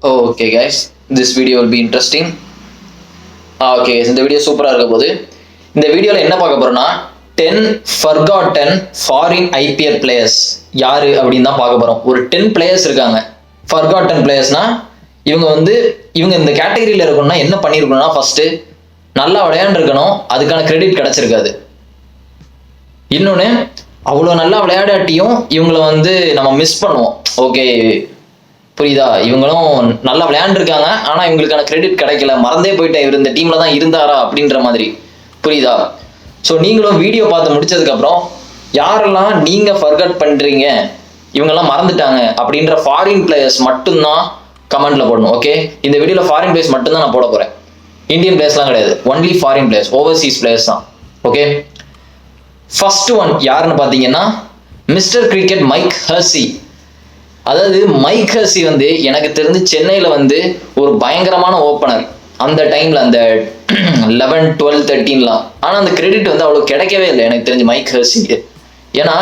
Okay guys, this video will be interesting. Okay, இந்த video சூப்பரா இருக்க போகுது. இந்த வீடியோல என்ன பார்க்க போறோம்னா 10 forgotten foreign IPL players யாரு அப்படின்னு தான் பார்க்க போறோம். ஒரு 10 players இருக்காங்க. Forgotten playersனா இவங்க இந்த கேட்டகரியில இருக்கணும்னா என்ன பண்ணிருக்கணும்னா ஃபர்ஸ்ட் நல்லா விளையாண்டுருக்கணும், அதுக்கான கிரெடிட் கிடைச்சிருக்காது. இன்னொன்னு அவ்வளோ நல்லா விளையாடாட்டியும் இவங்களை நம்ம மிஸ் பண்ணுவோம். ஓகே புரியுதா? இவங்களும் நல்லா விளையாண்டுருக்காங்க, ஆனால் இவங்களுக்கான கிரெடிட் கிடைக்கல, மறந்தே போயிட்டேன் இவர் இந்த டீம்ல தான் இருந்தாரா அப்படின்ற மாதிரி. புரியுதா? ஸோ நீங்களும் வீடியோ பார்த்து முடிச்சதுக்கப்புறம் யாரெல்லாம் நீங்க ஃபர்கட் பண்றீங்க, இவங்கெல்லாம் மறந்துட்டாங்க அப்படின்ற ஃபாரின் பிளேயர்ஸ் மட்டும்தான் கமெண்ட்ல போடணும். ஓகே, இந்த வீடியோல ஃபாரின் பிளேயர்ஸ் மட்டும்தான் நான் போட போறேன். இந்தியன் பிளேயர்ஸ்லாம் கிடையாது, only foreign players, Overseas players தான். ஓகே, ஃபர்ஸ்ட் ஒன் யாருன்னு பார்த்தீங்கன்னா மிஸ்டர் கிரிக்கெட் மைக் ஹர்சி. அதாவது மைக் ஹர்சி எனக்கு தெரிஞ்சு சென்னையில் ஒரு பயங்கரமான ஓப்பனர் அந்த டைமில், அந்த 11, 12, 13லாம். ஆனால் அந்த கிரெடிட் அவ்வளோ கிடைக்கவே இல்லை எனக்கு தெரிஞ்சு மைக் ஹர்சிக்கு. ஏன்னா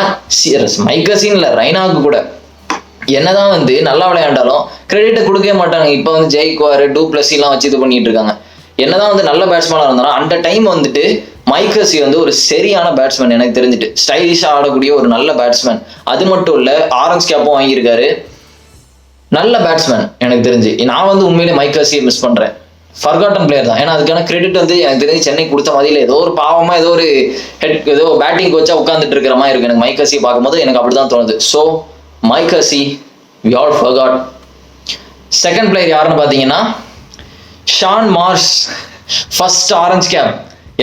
மைக் ஹர்சின்னு இல்லை, ரெய்னாக்கு கூட என்னதான் நல்லா விளையாண்டாலும் கிரெடிட்டை கொடுக்கவே மாட்டாங்க. இப்போ ஜெய்குவார், டூ பிளஸ்லாம் வச்சு இது பண்ணிட்டு இருக்காங்க. என்னதான் நல்ல பேட்ஸ்மேனாக இருந்தாலும் அந்த டைம் மைக் ஹர்சி ஒரு சரியான பேட்ஸ்மேன் எனக்கு தெரிஞ்சுட்டு, ஸ்டைலிஷாக ஆடக்கூடிய ஒரு நல்ல பேட்ஸ்மேன். அது மட்டும் இல்லை, ஆரஞ்ச் கேப்பும் வாங்கியிருக்காரு, நல்ல பேட்ஸ்மேன் எனக்கு தெரிஞ்சு. நான் உண்மையிலே மைக் ஹர்சியை மிஸ் பண்ணுறேன். ஃபர்காட்டன் பிளேயர் தான், ஏன்னா அதுக்கான கிரெடிட் எனக்கு தெரிஞ்சு சென்னை கொடுத்த மாதிரி இல்லை. ஏதோ ஒரு பாவமாக ஏதோ பேட்டிங் கோச்சா உட்காந்துட்டு இருக்கிற மாதிரி இருக்கு எனக்கு மைக் ஹர்சியை பார்க்கும்போது, எனக்கு அப்படி தான் தோணுது. So Mike Hussey we all forgot. Second player யாருன்னு பார்த்தீங்கன்னா Shaun Marsh, first orange cap.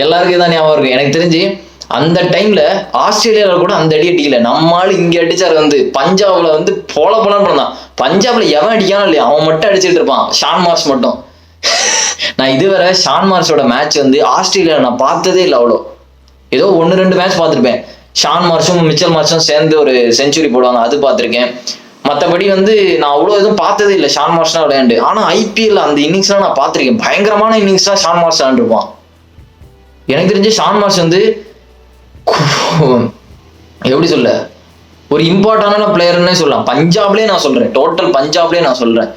எல்லாருக்கும் தான் ஞாபகம் இருக்கு. எனக்கு தெரிஞ்சு அந்த டைம்ல ஆஸ்திரேலியாவில் கூட அந்த அடி அடிக்கல, நம்மளால இங்க அடிச்சாரு. பஞ்சாப்ல போலான்னு பண்ணான். பஞ்சாப்ல எவன் அடிக்கானோ இல்லையா, அவன் மட்டும் அடிச்சுட்டு இருப்பான், ஷான் மார்ஷ் மட்டும். நான் இதுவரை ஷான் மார்ஷோட மேட்ச் ஆஸ்திரேலியாவில் நான் பார்த்ததே இல்லை. அவ்வளோ ஏதோ 1-2 மேட்ச் பார்த்துருப்பேன். ஷான் மார்ஷும் மிச்சல் மார்ஷும் சேர்ந்து ஒரு செஞ்சுரி போடுவாங்க, அது பார்த்துருக்கேன். மற்றபடி நான் அவ்வளோ எதுவும் பார்த்ததே இல்லை ஷான் மார்ஷ்லாம் விளையாண்டு. ஆனால் ஐபிஎல் அந்த இன்னிங்ஸ்லாம் நான் பார்த்துருக்கேன், பயங்கரமான இன்னிங்ஸ்லாம் ஷான் மார்ஷ் விளையாண்டுருப்பான். எனக்கு தெரிஞ்சு ஷான் மார்ஷ் எப்படி சொல்ல, ஒரு இம்பார்ட்டன்டான பிளேயர்னே சொல்லலாம். பஞ்சாப்லேயே நான் சொல்றேன், டோட்டல் பஞ்சாப்லேயே நான் சொல்றேன்,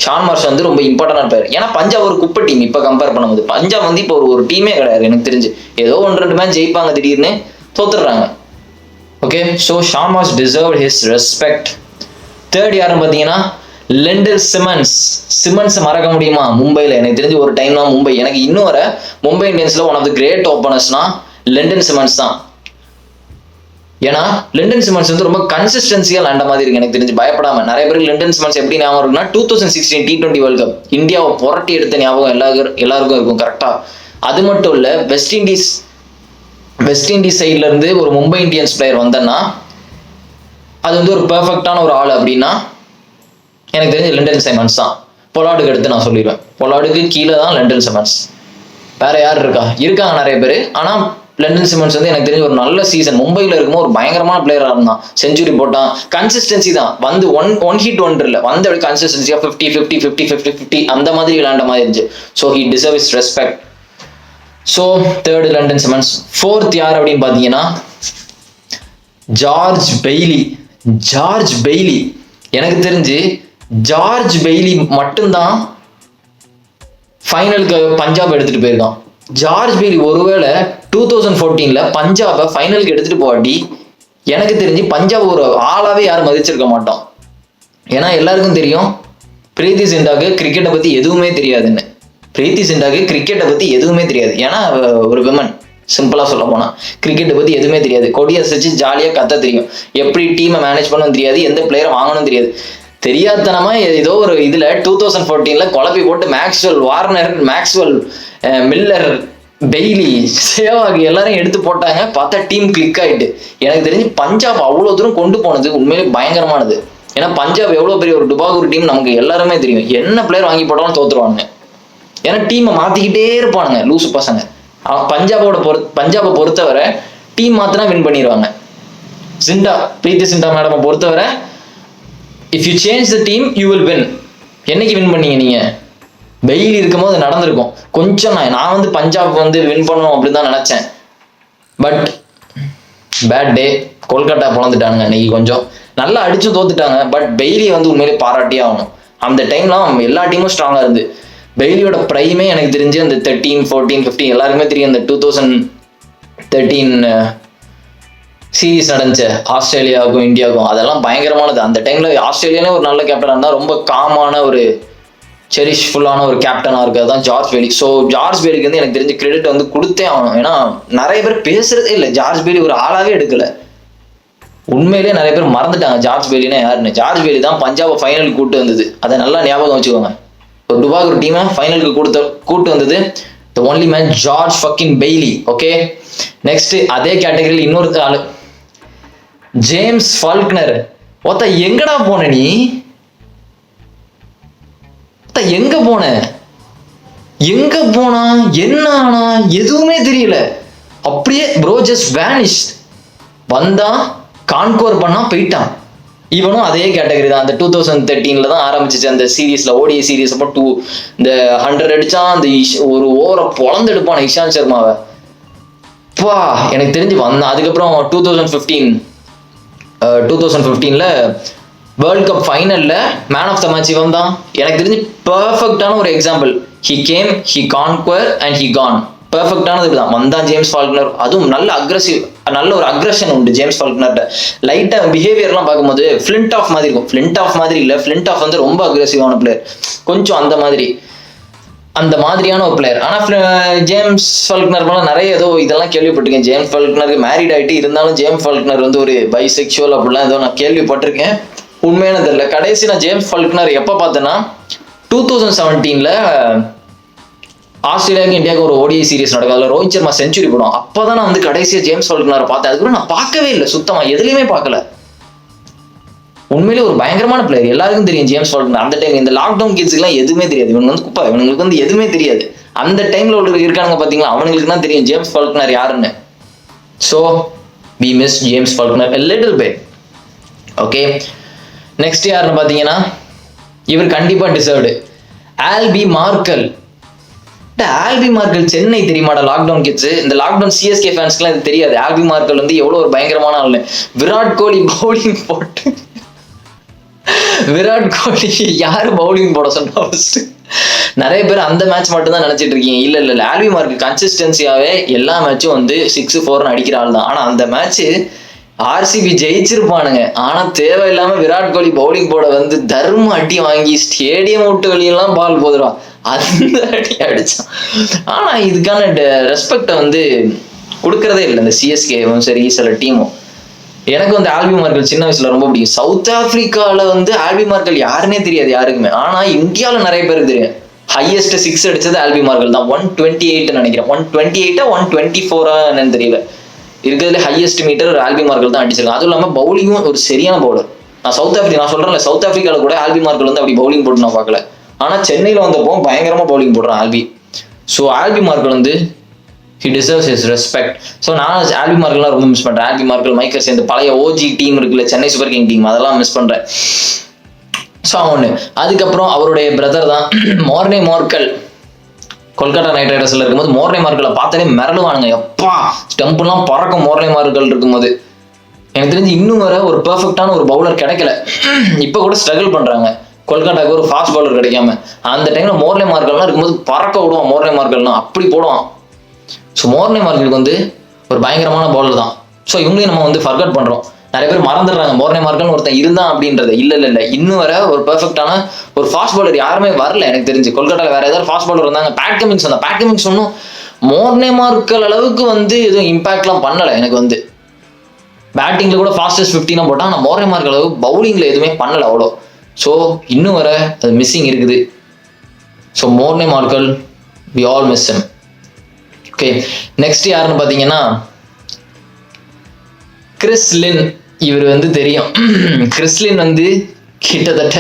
ஷான் மார்ஷ் ரொம்ப இம்பார்ட்டன்டான பிளேயர். ஏன்னா பஞ்சாப் ஒரு குப்பை டீம் இப்போ கம்பேர் பண்ணும்போது. பஞ்சாப் இப்போ ஒரு டீமே கிடையாது எனக்கு தெரிஞ்சு. ஏதோ 1-2 மேட்ச் ஜெயிப்பாங்க, திடீர்னு தோத்துடுறாங்க. Okay, so Shaun Marsh deserve his respect. Third யாருன்னு பார்த்தீங்கன்னா லெண்டல் சிமன்ஸ். சிமன்ஸை மறக்க முடியுமா? மும்பையில் எனக்கு தெரிஞ்சு ஒரு டைம் தான் மும்பை, எனக்கு இன்னும் வர மும்பை இந்தியன்ஸ்ல ஒன் ஆஃப் த கிரேட் ஓப்பனர்ஸ்னா லெண்டன் சிமன்ஸ் தான். ஏன்னா லெண்டன் சிமன்ஸ் ரொம்ப கன்சிஸ்டன்சியா விளையாண்ட மாதிரி இருக்கு எனக்கு தெரிஞ்சு, பயப்படாம. நிறைய பேருக்கு லெண்டன் சிமன்ஸ் எப்படி ஞாபகம் இருக்குன்னா 2016 T20 வேர்ல்ட் கப் இந்தியாவை புரட்டி எடுத்த ஞாபகம் எல்லாருக்கும் இருக்கும் கரெக்டா. அது மட்டும் இல்ல, வெஸ்ட் இண்டீஸ் சைட்ல இருந்து ஒரு மும்பை இந்தியன்ஸ் பிளேயர் வந்தேன்னா அது ஒரு பெர்ஃபெக்டான ஒரு ஆள் அப்படின்னா எனக்கு தெரிஞ்ச லெண்டன் சிமன்ஸ் தான். பொலார்டுக்கு எடுத்து நான் சொல்லிடுவேன், பொலார்டுக்கு கீழே தான் லெண்டன் சிமன்ஸ். வேற யார் இருக்காங்க நிறைய பேர். ஆனா லெண்டன் சிமன்ஸ் எனக்கு தெரிஞ்ச ஒரு நல்ல சீசன் மும்பையில் இருக்கும்போது ஒரு பயங்கரமான பிளேயராக இருந்தான். செஞ்சுரி போட்டான், கன்சிஸ்டன்சி தான். ஒன் ஹிட் ஒன்று இல்லை, அப்படி கன்சிஸ்டன்சியா 50-50 அந்த மாதிரி விளையாண்ட மாதிரி இருந்துச்சு. So he deserve his respect. So third Lendl Simmons. Fourth யார் அப்படின்னு பார்த்தீங்கன்னா ஜார்ஜ் பெய்லி. எனக்கு தெரிஞ்சு ஜார்ஜ் பெய்லி மட்டும்தான் ஃபைனலுக்கு பஞ்சாப் எடுத்துட்டு போயிருக்கான். ஜார்ஜ் பெய்லி ஒருவேளை 2014 பஞ்சாபை ஃபைனலுக்கு எடுத்துட்டு போவாட்டி எனக்கு தெரிஞ்சு பஞ்சாப் ஒரு ஆளாவே யாரும் மதிச்சிருக்க மாட்டோம். ஏன்னா எல்லாருக்கும் தெரியும் பிரீத்தி சிண்டாக்கு கிரிக்கெட்டை பத்தி எதுவுமே தெரியாதுன்னு. பிரீத்தி சிண்டாக்கு கிரிக்கெட்டை பத்தி எதுவுமே தெரியாது, ஏன்னா ஒரு விமன். சிம்பிளா சொல்ல போனா கிரிக்கெட்டை பத்தி எதுவுமே தெரியாது. கொடியை வச்சு ஜாலியா கத்த தெரியும், எப்படி டீமை மேனேஜ் பண்ணணும் தெரியாது, எந்த பிளேயரை வாங்கணும் தெரியாது. தெரியாதனமா ஏதோ ஒரு இதுல 2014 குழப்பி போட்டு Maxwell, Warner, Miller, Bailey, Sehwag எல்லாரும் எடுத்து போட்டாங்க. பார்த்தா டீம் கிளிக் ஆயிட்டு. எனக்கு தெரிஞ்சு பஞ்சாப் அவ்வளோ தூரம் கொண்டு போனது உண்மையிலே பயங்கரமானது. ஏன்னா பஞ்சாப் எவ்வளோ பெரிய ஒரு டுபாகூர் டீம் நமக்கு எல்லாருமே தெரியும். என்ன பிளேயர் வாங்கி போட்டாலும் தோத்துருவாங்க, ஏன்னா டீமை மாத்திக்கிட்டே இருப்பானுங்க லூசு பசங்க. பஞ்சாபை பொறுத்தவரை டீம் மாத்தினா வின் பண்ணிடுவாங்க. பிரீத்தி சிண்டா மேடம் பொறுத்தவரை if you change the team you will win. என்னைக்கு வின் பண்ணீங்க நீங்க? பெய்லி இருக்கும் போது நடந்திருக்கும். கொஞ்சம் நான் பஞ்சாப் வின் பண்ணணும் அப்படின்னு தான் நினைச்சேன். பட் பேட் டே, கொல்கட்டா பிறந்துட்டானுங்க இன்னைக்கு. கொஞ்சம் நல்லா அடிச்சு தோத்துட்டாங்க. பட் பெய்லி உண்மையிலே பாராட்டியே ஆகணும். அந்த டைம்லாம் எல்லா டீமும் ஸ்ட்ராங்கா இருந்து. பெய்லியோட பிரைமே எனக்கு தெரிஞ்சு அந்த 13, 14, 15 எல்லாருக்குமே தெரியும். அந்த 2013 சீரீஸ் நடந்துச்சு ஆஸ்திரேலியாவுக்கும் இந்தியாவுக்கும், அதெல்லாம் பயங்கரமானது. அந்த டைம்ல ஆஸ்திரேலியாலே ஒரு நல்ல கேப்டனா இருந்தா, ரொம்ப காமான ஒரு செரிஷ்ஃபுல்லான ஒரு கேப்டனா இருக்கிறது தான் ஜார்ஜ் பெய்லி. ஸோ ஜார்ஜ் பெய்லிக்கு வந்து எனக்கு தெரிஞ்ச கிரெடிட் வந்து கொடுத்தே ஆகணும். ஏன்னா நிறைய பேர் பேசுறதே இல்லை, ஜார்ஜ் பெய்லி ஒரு ஆளாவே எடுக்கல. உண்மையிலேயே நிறைய பேர் மறந்துட்டாங்க ஜார்ஜ் பெய்லினா யாருன்னு. ஜார்ஜ் பெய்லி தான் பஞ்சாபை ஃபைனலுக்கு கூட்டு வந்தது, அதை நல்லா ஞாபகம் வச்சுக்கோங்க. ஒரு துபாய் ஒரு டீமை ஃபைனலுக்கு கூட்டு வந்தது the only man George fucking Bailey. Okay, next அதே கேட்டகரியில் இன்னொரு ஆளு ஜேம்ஸ் ஃபால்க்னர். ஒத்த எங்கடா போன நீ? எங்க போன? எங்க போனா? என்ன ஆனா? எதுவுமே தெரியல. அப்படியே ப்ரோ ஜஸ்ட் வேனிஷ். வந்தா கான்கோர் பண்ணா போயிட்டான். இவனும் அதே கேட்டகரி தான். அந்த 2013 தான் ஆரம்பிச்சிச்சு அந்த சீரீஸ்ல, ஓடிஐ சீரீஸ். அப்போ இந்த 100 அடிச்சான். அந்த ஒரு ஓவரை பொழந்து எடுப்பான் இஷாந்த் சர்மாவை. பா எனக்கு தெரிஞ்சு வந்தான். அதுக்கப்புறம் 2015ல வேர்ல்ட் கப் ஃபைனல்ல மேன் ஆஃப் த மேட்ச் இவன் தான். எனக்கு தெரிஞ்சு பெர்ஃபெக்டான ஒரு example. He came, he conquer and he gone. பெர்ஃபெக்டானது தான் வந்தான் ஜேம்ஸ் ஃபால்க்னர். அதுவும் நல்ல அக்ரெசிவ், நல்ல ஒரு அக்ரெஷன் உண்டு ஜேம்ஸ் ஃபால்க்னர்ட்ட. லைட்டா பிஹேவியர்லாம் பார்க்கும்போது ஃபிளின்ட் ஆஃப் மாதிரி இருக்கும். ஃபிளின்ட் ஆஃப் மாதிரி இல்லை, ஃபிளின்ட் ஆஃப் வந்து ரொம்ப அக்ரெசிவான பிளேயர், கொஞ்சம் அந்த மாதிரியான ஒரு பிளேயர். ஆனால் ஜேம்ஸ் ஃபால்க்னர் மேலே நிறைய ஏதோ இதெல்லாம் கேள்விப்பட்டிருக்கேன். ஜேம்ஸ் ஃபால்க்னருக்கு மேரிட் ஆகிட்டு இருந்தாலும் ஜேம்ஸ் ஃபால்க்னர் வந்து ஒரு பைசெக்சுவல் அப்படிலாம் ஏதோ நான் கேள்விப்பட்டிருக்கேன். உண்மையான தெரியல. கடைசி நான் ஜேம்ஸ் ஃபால்க்னர் எப்போ பார்த்தேன்னா 2017ல ஆஸ்திரேலியாவுக்கு இந்தியாவுக்கு ஒரு ஓடிஐ சீரிஸ் நடக்கும். அதில் ரோஹித் சர்மா செஞ்சுரி போடும். அப்போதான் நான் வந்து கடைசியாக ஜேம்ஸ் ஃபால்க்னரை பார்த்தேன். அதுக்கப்புறம் நான் பார்க்கவே இல்லை, சுத்தமா எதுலையுமே பார்க்கல. உண்மையிலே ஒரு பயங்கரமான பிளேயர், எல்லாருக்கும் தெரியும் ஜேம்ஸ் ஃபால்க்னர். அந்த டைம் இந்த லாக்டவுன் கிட்ஸுக்குலாம் எதுவுமே தெரியாது. இவங்க வந்து குப்பா, இவங்களுக்கு வந்து எதுவுமே தெரியாது. அந்த டைம்ல உள்ள இருக்கானுங்க பார்த்தீங்களா, அவங்களுக்கு தான் தெரியும் ஜேம்ஸ் ஃபால்க்னர் யாருன்னு. So we miss James Faulkner a little bit. Okay, next யாருன்னு பார்த்தீங்கன்னா இவர் கண்டிப்பாக டிசர்வ்டு, ஆல்பி மார்க்கல். ஆல்பி மார்க்கல் சென்னை தெரியுமாடா லாக்டவுன் கிட்ஸ்? இந்த லாக்டவுன் சிஎஸ்கே ஃபேன்ஸ்க்குலாம் இது தெரியாது. ஆல்பி மார்க்கல் வந்து எவ்வளோ ஒரு பயங்கரமான ஆள். விராட் கோலி பவுலிங் போட்டு, விராட் கோலி யாரு பவுலிங் போட சொன்னா? நிறைய பேர் அந்த மேட்ச் மட்டும் தான் நினைச்சிட்டு இருக்கீங்க. இல்ல ஆல்பி மார்க்கல் கன்சிஸ்டன்சியாவே எல்லா மேட்சும் வந்து 6-4 அடிக்கிற ஆள் தான். ஆனா அந்த மேட்ச் ஆர்சிபி ஜெயிச்சிருப்பானுங்க. ஆனா தேவையில்லாம விராட் கோலி பவுலிங் போட வந்து தர்ம அடி வாங்கி ஸ்டேடியம் விட்டு வெளியெல்லாம் பால் போதுறான். அந்த அடி அடிச்சான். ஆனா இதுக்கான ரெஸ்பெக்டை வந்து கொடுக்கறதே இல்லை இந்த சிஎஸ்கேவும் சரி சில டீமும். எனக்கு வந்து ஆல்பி மார்க்கல் சின்ன வயசுல ரொம்ப பிடிக்கும். சவுத் ஆப்பிரிக்கால வந்து ஆல்பி மார்க்கல் யாருன்னே தெரியாது யாருக்குமே. ஆனா இந்தியாவில நிறைய பேருக்கு தெரியும். ஹையஸ்ட் 6 அடிச்சது ஆல்பி மார்க்கல் தான். 128 நினைக்கிறேன். 128 124 என்னன்னு தெரியல. இருக்கிறதுல ஹையஸ்ட் மீட்டர் ஒரு ஆல்பி மார்க்கல் தான் அடிச்சிருக்காங்க. அதுவும் இல்லாமல் பவுலிங்கும் ஒரு சரியான பவுலர். நான் சொல்றேன்ல, சவுத் ஆப்பிரிக்கால கூட ஆல்பி மார்க்கல் வந்து அப்படி பவுலிங் போட்டு நான் பார்க்கல. ஆனா சென்னையில வந்தப்போ பயங்கரமா பவுலிங் போடுறான் ஆல்பி. ஸோ ஆல்பி மார்க்கல் வந்து he deserves his respect. So நான் ஆல்பி மார்க்கெல்லாம் ரொம்ப மிஸ் பண்றேன். ஆல்பி மார்க்கல், மைக்கேல் சேர்ந்து பழைய ஓஜி டீம் இருக்குல்ல, சென்னை சூப்பர் கிங் டீம், அதெல்லாம் மிஸ் பண்றேன். ஸோ ஒன்று. அதுக்கப்புறம் அவருடைய பிரதர் தான் மோர்னே மார்க்கல். கொல்கத்தா நைட் ரைடர்ஸ்ல இருக்கும்போது மோர்னே மார்க்கலை பார்த்தாலே மிரளுவானுங்க. எப்பா ஸ்டம்ப்லாம் பறக்கும் மோர்னே மார்க்கல் இருக்கும்போது. எனக்கு தெரிஞ்சு இன்னும் வர ஒரு பெர்ஃபெக்டான ஒரு பவுலர் கிடைக்கல. இப்போ கூட ஸ்ட்ரகிள் பண்றாங்க கொல்கட்டாவுக்கு ஒரு ஃபாஸ்ட் பவுலர் கிடைக்காம. அந்த டைம்ல மோர்னே மார்க்கல்லாம் இருக்கும்போது பறக்க விடுவான். மோர்னே மார்க்கல்லாம் அப்படி போடுவான். ஸோ மோர்னே மார்க்கலுக்கு வந்து ஒரு பயங்கரமான பவுலர் தான். ஸோ இவங்களையும் நம்ம வந்து ஃபர்கட் பண்றோம். நிறைய பேர் மறந்துடுறாங்க மோர்னே மார்க்கல்னு ஒருத்தன் இருந்தான் அப்படின்றது. இல்ல இன்னும் வர ஒரு பெர்ஃபெக்டான ஒரு ஃபாஸ்ட் பவுலர் யாருமே வரல எனக்கு தெரிஞ்சு. கொல்கட்டாவில் வேற ஏதாவது ஃபாஸ்ட் பவுலர் இருந்தாங்க. பேட் கமின்ஸ் வந்தா. பேட் கமின்ஸ் ஒன்றும் மோர்னே மார்க்கல் அளவுக்கு வந்து எதுவும் இம்பாக்ட்லாம் பண்ணலை எனக்கு வந்து. பேட்டிங்ல கூட ஃபாஸ்டஸ்ட் 15 போட்டால். ஆனால் மோர்னே மார்க்கல் அளவுக்கு பவுலிங்ல எதுவுமே பண்ணலை அவ்வளோ. ஸோ இன்னும் வர அது மிஸ்ஸிங் இருக்குது. So Morne மார்க்கல் we all miss him. Okay, next யாருன்னு பார்த்தீங்கன்னா கிறிஸ் லின். இவர் வந்து தெரியும். கிறிஸ் லின் வந்து கிட்டத்தட்ட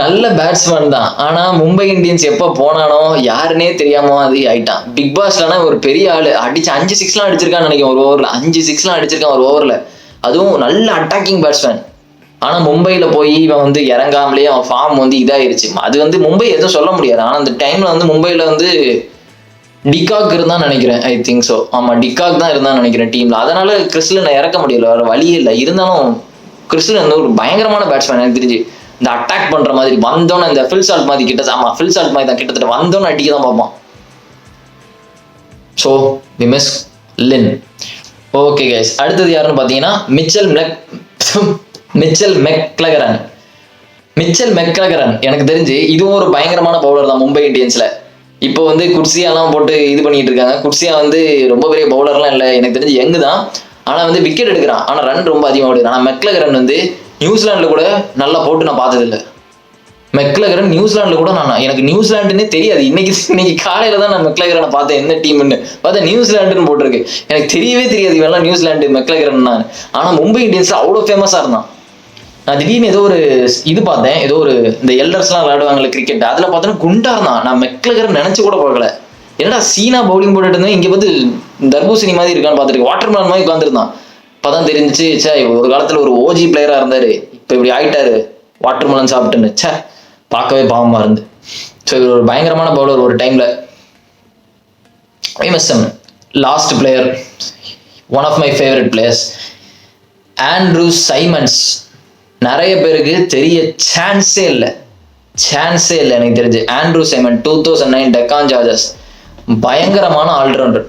நல்ல பேட்ஸ்மேன் தான். ஆனா மும்பை இந்தியன்ஸ் எப்போ போனானோ யாருன்னே தெரியாம அது ஆயிட்டான். பிக் பாஸ்லனா ஒரு பெரிய ஆளு அடிச்சு 5 6 அடிச்சிருக்கான்னு நினைக்கிறேன் ஒரு ஓவர்ல. 5 6 அடிச்சிருக்கான் ஒரு ஓவர்ல. அதுவும் நல்ல அட்டாக்கிங் பேட்ஸ்மேன். ஆனா மும்பையில போய் இவன் வந்து இறங்காமலேயே அவன் ஃபார்ம் வந்து இதாயிருச்சு. அது வந்து மும்பை எதுவும் சொல்ல முடியாது. ஆனா அந்த டைம்ல வந்து மும்பைல வந்து டிகாக் இருந்தான்னு நினைக்கிறேன். I think so. ஆமா, டிகாக் தான் இருந்தான்னு நினைக்கிறேன் டீம்ல. அதனால கிறிஸ்லினை இறக்க முடியல, வேற வழியே இல்லை. இருந்தாலும் கிறிஸ்லின் வந்து ஒரு பயங்கரமான பேட்ஸ்மேன் எனக்கு தெரிஞ்சு. இந்த அட்டாக் பண்ற மாதிரி வந்தோன்னு இந்த ஃபில் சால்ட் மாதிரி கிட்ட ஆமா ஃபில் சால்ட் மாதிரி தான் கிட்டத்தட்ட வந்தோன்னு அடிக்க தான் பார்ப்பான். So we miss Lynn. Okay guys, அடுத்தது யாருன்னு பார்த்தீங்கன்னா மிச்சல் மெக்லகரன். எனக்கு தெரிஞ்சு இதுவும் ஒரு பயங்கரமான பவுலர் தான் மும்பை இந்தியன்ஸ்ல. இப்போ வந்து குர்சியாலாம் போட்டு இது பண்ணிட்டு இருக்காங்க. குர்சியா வந்து ரொம்ப பெரிய பவுலர்லாம் இல்லை, எனக்கு தெரிஞ்சு யங்கு தான். ஆனால் வந்து விக்கெட் எடுக்கிறான், ஆனால் ரன் ரொம்ப அதிகமாக எடுக்கிறான். ஆனால் மெக்லகரன் வந்து நியூசிலாண்டில் கூட நல்லா போட்டு நான் பார்த்ததில்லை. மெக்லகரன் நியூசிலாண்டில் கூட எனக்கு நியூசிலாண்டுன்னே தெரியாது. இன்னைக்கு காலையில் தான் நான் மெக்லகரனை பார்த்தேன், என்ன டீம்னு பார்த்தேன் நியூசிலாண்டுன்னு போட்டிருக்கு. எனக்கு தெரியவே தெரியாது இவெல்லாம் நியூசிலாண்டு மெக்லகரன் நான். ஆனால் மும்பை இந்தியன்ஸில் அவ்வளோ ஃபேமஸாக இருந்தான். நான் திடீர்னு ஏதோ ஒரு இது பார்த்தேன், ஏதோ ஒரு இந்த எல்டர்ஸ்லாம் விளையாடுவாங்கல்ல கிரிக்கெட், அதில் பார்த்தோன்னா குண்டா இருந்தான். நான் மெக்லகரன் நினச்சி கூட பார்க்கல. என்னடா சீனா பவுலிங் போட்டுட்டு இருந்தேன், இங்கே பார்த்து தர்பூசணி மாதிரி இருக்கான்னு பார்த்துருக்கு, வாட்டர்மெலன் மாதிரி உட்காந்துருந்தான். அப்போதான் தெரிஞ்சிச்சு, சே ஒரு காலத்தில் ஒரு ஓஜி பிளேயராக இருந்தார், இப்போ இப்படி ஆயிட்டாரு வாட்டர்மெலன் சாப்பிட்டுன்னு. சே பார்க்கவே பாவமாக இருந்து. ஸோ இவர் ஒரு பயங்கரமான பவுலர் ஒரு டைமில். MSM last player, one of my favourite players, Andrew Symonds. நிறைய பேருக்கு தெரிய சான்ஸே இல்லை எனக்கு தெரிஞ்சு. ஆண்ட்ரூ சைமன் 2009 டெக்கான் சார்ஜர்ஸ் பயங்கரமான ஆல்ரவுண்டர்.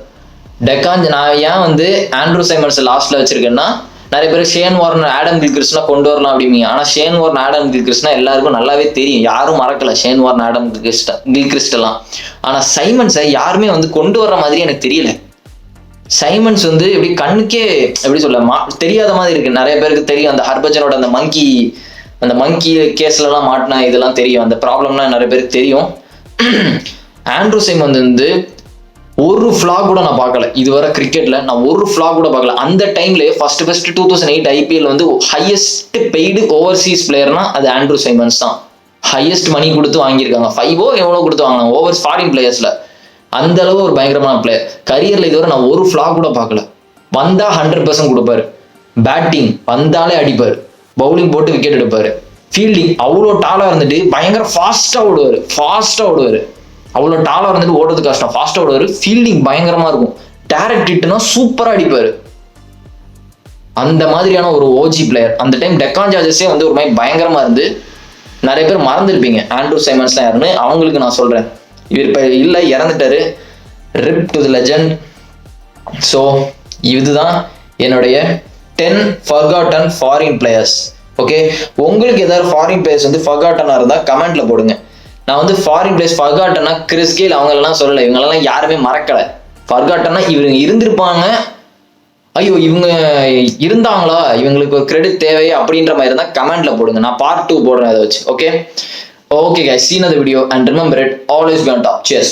நான் ஏன் வந்து ஆண்ட்ரூ சைமன்ஸ் லாஸ்ட்ல வச்சிருக்கேன்னா, நிறைய பேர் ஷேன் வார்னர் ஆடம் கில்கிறிஸ்ட்னா கொண்டு வரலாம் அப்படிங்க. ஆனால் ஷேன் வார்னர் ஆடம் கில்கிறிஸ்ட்னா எல்லாருக்கும் நல்லாவே தெரியும், யாரும் மறக்கல ஷேன் வார்னர் ஆடம் கில்கிறிஸ்ட் எல்லாம். ஆனால் சைமன்ஸை யாருமே வந்து கொண்டு வர்ற மாதிரி எனக்கு தெரியல. சைமன்ஸ் வந்து எப்படி கண்ணுக்கே எப்படி சொல்ல தெரியாத மாதிரி இருக்கு. நிறைய பேருக்கு தெரியும், அந்த ஹர்பஜனோட அந்த மங்கி கேஸ்லலாம் மாட்டினா இதெல்லாம் தெரியும், அந்த ப்ராப்ளம்லாம் நிறைய பேருக்கு தெரியும். ஆண்ட்ரூ சைமன் வந்து ஒரு ஃப்ளாக் கூட நான் பார்க்கல இதுவரை கிரிக்கெட்ல, நான் ஒரு ஃப்ளாக் கூட பார்க்கல. அந்த டைம்ல ஃபர்ஸ்ட் 2008 IPL வந்து ஹையஸ்ட் பெய்டு ஓவர்சீஸ் பிளேயர்னா அது ஆண்ட்ரூ சைமன்ஸ் தான். ஹையஸ்ட் மணி கொடுத்து வாங்கியிருக்காங்க, 5 எவ்வளோ கொடுத்து வாங்கினாங்க ஓவர் ஃபாரின் பிளேயர்ஸ்ல. அந்த அளவு ஒரு பயங்கரமான பிளேயர். கரியர்ல இதுவரை நான் ஒரு ஃப்ளாக் கூட பார்க்கல. வந்தா 100% கொடுப்பாரு, பேட்டிங் வந்தாலே அடிப்பாரு, பவுலிங் போட்டு விக்கெட் எடுப்பாரு, ஃபீல்டிங் அவ்வளோ டாலா இருந்துட்டு பயங்கர ஃபாஸ்டா ஓடுவாரு. அவ்வளோ டாலா இருந்துட்டு ஓடுறது கஷ்டம், ஃபாஸ்டா ஓடுவாரு. ஃபீல்டிங் பயங்கரமா இருக்கும், டைரக்ட் ஹிட்னா சூப்பரா அடிப்பாரு. அந்த மாதிரியான ஒரு ஓஜி பிளேயர். அந்த டைம் டெக்கான் சார்ஜர்ஸே வந்து ஒரு மாதிரி பயங்கரமா இருந்து நிறைய பேர் மறந்துருப்பீங்க ஆண்ட்ரூ சைமன்ஸ்லாம் யாருன்னு. அவங்களுக்கு நான் சொல்றேன், இவர் இப்போ இல்லை, இறந்துட்டாரு. Rip to the legend. So இதுதான் என்னுடைய 10 ஃபர்காட்டன் ஃபாரின் பிளேயர்ஸ். ஓகே, உங்களுக்கு ஏதாவது ஃபாரின் பிளேயர்ஸ் வந்து ஃபர்காட்டனாக இருந்தால் கமெண்ட்ல போடுங்க. நான் வந்து ஃபாரின் பிளேயர்ஸ் ஃபர்காட்டனா கிறிஸ் கெயில் அவங்களெல்லாம் சொல்லலை, இவங்களெல்லாம் யாருமே மறக்கலை. ஃபர்காட்டனா இவங்க இருந்திருப்பாங்க, ஐயோ இவங்க இருந்தாங்களா, இவங்களுக்கு ஒரு கிரெடிட் தேவை அப்படின்ற மாதிரி இருந்தால் கமெண்ட்ல போடுங்க. நான் பார்ட் 2 போடுறேன் அதை வச்சு. Okay guys, see another video and remember it, always be on top. Cheers.